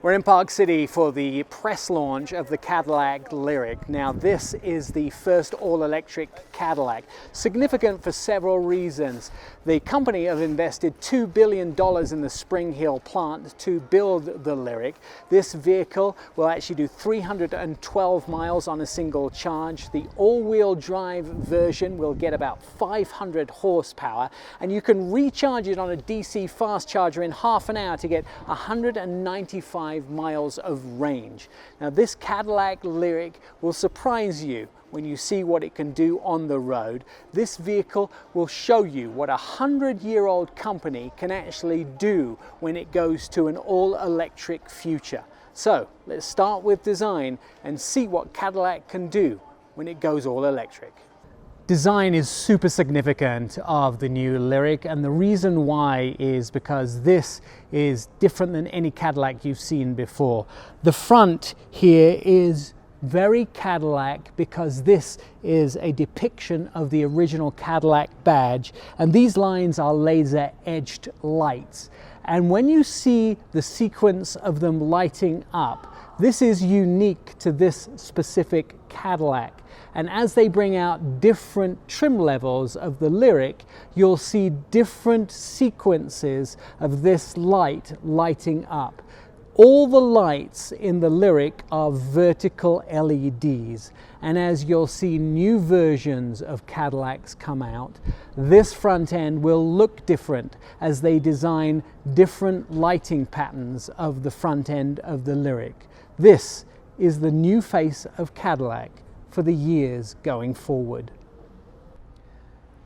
We're in Park City for the press launch of the Cadillac Lyriq. Now this is the first all-electric Cadillac, significant for several reasons. The company have invested $2 billion in the Spring Hill plant to build the Lyriq. This vehicle will actually do 312 miles on a single charge. The all-wheel drive version will get about 500 horsepower, and you can recharge it on a DC fast charger in half an hour to get 195 miles of range. Now this Cadillac Lyriq will surprise you when you see what it can do on the road. This vehicle will show you what a 100-year-old company can actually do when it goes to an all-electric future. So let's start with design and see what Cadillac can do when it goes all-electric. Design is super significant of the new Lyriq, and the reason why is because this is different than any Cadillac you've seen before. The front here is very Cadillac because this is a depiction of the original Cadillac badge, and these lines are laser-etched lights. And when you see the sequence of them lighting up, this is unique to this specific Cadillac. And as they bring out different trim levels of the Lyriq, you'll see different sequences of this light lighting up. All the lights in the Lyriq are vertical LEDs. And as you'll see new versions of Cadillacs come out, this front end will look different as they design different lighting patterns of the front end of the Lyriq. This is the new face of Cadillac for the years going forward.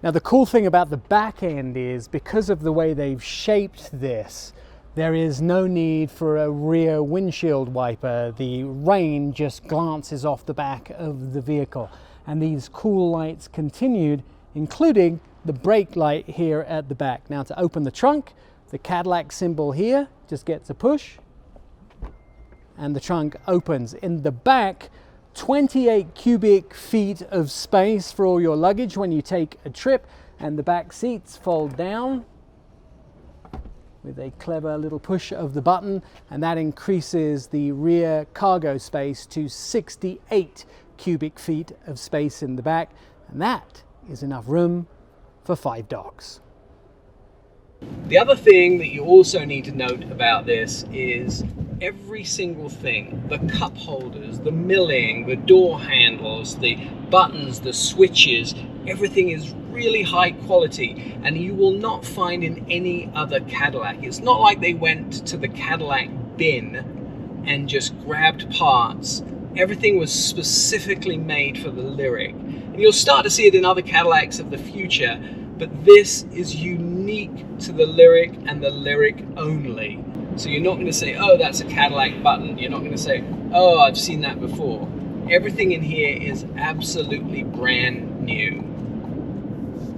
Now the cool thing about the back end is because of the way they've shaped this, there is no need for a rear windshield wiper. The rain just glances off the back of the vehicle, and these cool lights continued, including the brake light here at the back. Now to open the trunk, the Cadillac symbol here just gets a push and the trunk opens. In the back, 28 cubic feet of space for all your luggage when you take a trip, and the back seats fold down with a clever little push of the button, and that increases the rear cargo space to 68 cubic feet of space in the back, and that is enough room for 5 dogs. The other thing that you also need to note about this is every single thing, the cup holders, the milling, the door handles, the buttons, the switches, everything is really high quality, and you will not find in any other Cadillac. It's not like they went to the Cadillac bin and just grabbed parts. Everything was specifically made for the Lyriq. And you'll start to see it in other Cadillacs of the future, but this is unique to the Lyriq and the Lyriq only. So you're not going to say, oh, that's a Cadillac button. You're not going to say, oh, I've seen that before. Everything in here is absolutely brand new.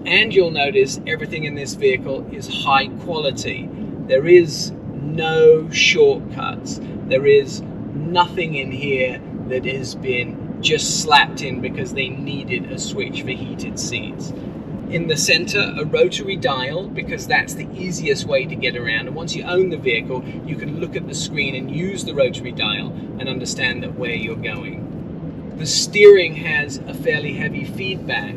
And you'll notice everything in this vehicle is high quality. There is no shortcuts. There is nothing in here that has been just slapped in because they needed a switch for heated seats. In the center, a rotary dial, because that's the easiest way to get around. And once you own the vehicle, you can look at the screen and use the rotary dial and understand that where you're going. The steering has a fairly heavy feedback.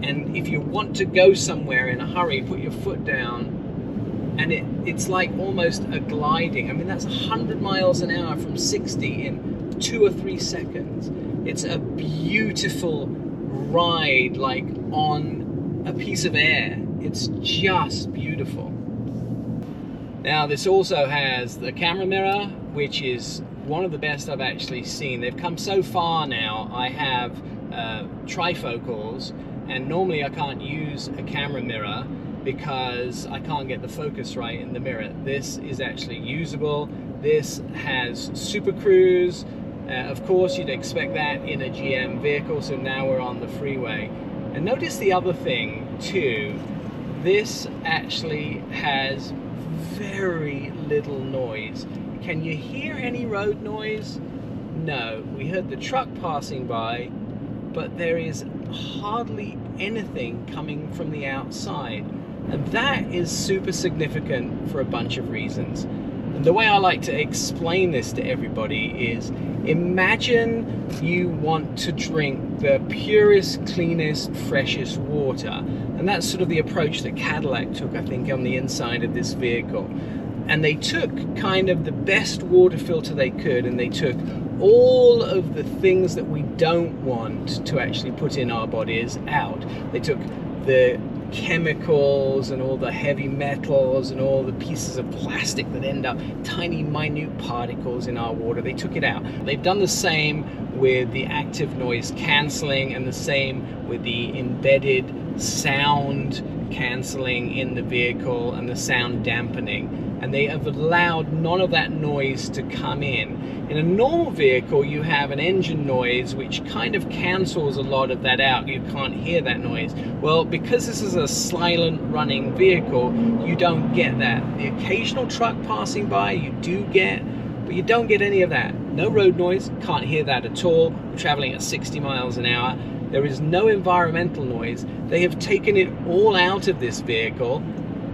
And if you want to go somewhere in a hurry, put your foot down, and it's like almost a gliding. I mean, that's 100 miles an hour from 60 in 2 or 3 seconds. It's a beautiful ride, like on a piece of air. It's just beautiful. Now this also has the camera mirror, which is one of the best I've actually seen. They've come so far now. I have trifocals, and normally I can't use a camera mirror because I can't get the focus right in the mirror. This is actually usable. This has Super Cruise. Of course, you'd expect that in a GM vehicle, so now we're on the freeway. And notice the other thing too, this actually has very little noise. Can you hear any road noise? No, we heard the truck passing by, but there is hardly anything coming from the outside. And that is super significant for a bunch of reasons. And the way I like to explain this to everybody is, imagine you want to drink the purest, cleanest, freshest water. And that's sort of the approach that Cadillac took, I think, on the inside of this vehicle. And they took kind of the best water filter they could, and they took all of the things that we don't want to actually put in our bodies out. They took the chemicals and all the heavy metals and all the pieces of plastic that end up tiny minute particles in our water. They took it out. They've done the same with the active noise cancelling, and the same with the embedded sound cancelling in the vehicle and the sound dampening, and they have allowed none of that noise to come in. In a normal vehicle, you have an engine noise which kind of cancels a lot of that out. You can't hear that noise. Well, because this is a silent running vehicle, you don't get that. The occasional truck passing by you do get, but you don't get any of that. No road noise, can't hear that at all. We're traveling at 60 miles an hour. There is no environmental noise. They have taken it all out of this vehicle,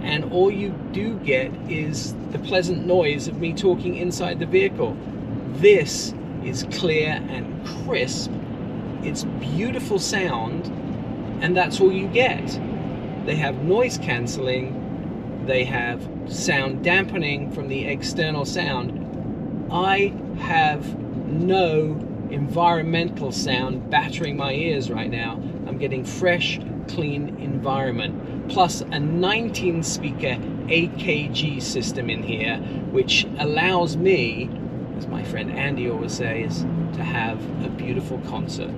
and all you do get is the pleasant noise of me talking inside the vehicle. This is clear and crisp. It's beautiful sound, and that's all you get. They have noise cancelling. They have sound dampening from the external sound. I have no environmental sound battering my ears right now. I'm getting fresh, clean environment, plus a 19 speaker AKG system in here, which allows me, as my friend Andy always says, to have a beautiful concert.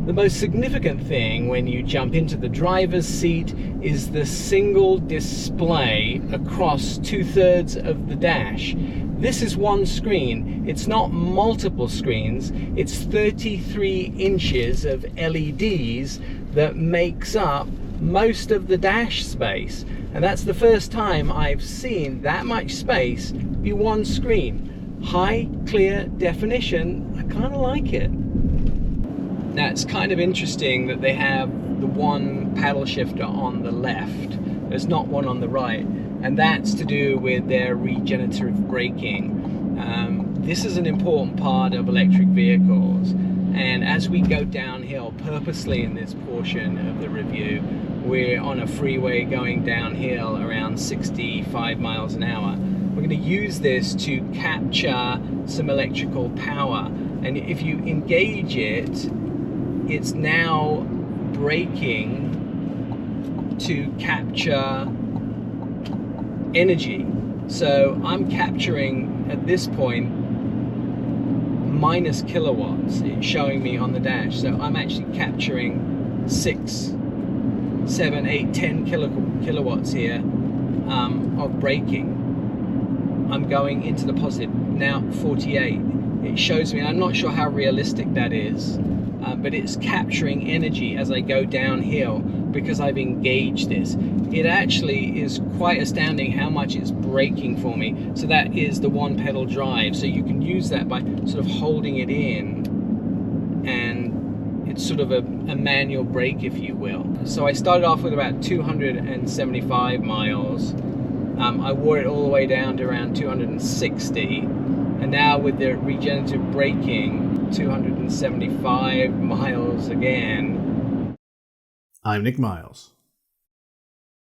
The most significant thing when you jump into the driver's seat is the single display across 2/3 of the dash. This is one screen. It's not multiple screens. It's 33 inches of LEDs that makes up most of the dash space. And that's the first time I've seen that much space be one screen. High, clear definition. I kind of like it. Now, it's kind of interesting that they have the one paddle shifter on the left. There's not one on the right. And that's to do with their regenerative braking. This is an important part of electric vehicles. And as we go downhill, purposely in this portion of the review, we're on a freeway going downhill around 65 miles an hour. We're going to use this to capture some electrical power. And if you engage it, it's now braking to capture energy. So I'm capturing at this point minus kilowatts. It's showing me on the dash. So I'm actually capturing 6, 7, 8, 10 kilowatts here of braking. I'm going into the positive. Now 48. It shows me, and I'm not sure how realistic that is, but it's capturing energy as I go downhill because I've engaged this. It actually is quite astounding how much it's braking for me. So that is the one pedal drive. So you can use that by sort of holding it in, and it's sort of a manual brake, if you will. So I started off with about 275 miles. I wore it all the way down to around 260. And now with the regenerative braking, 275 miles again. I'm Nick Miles.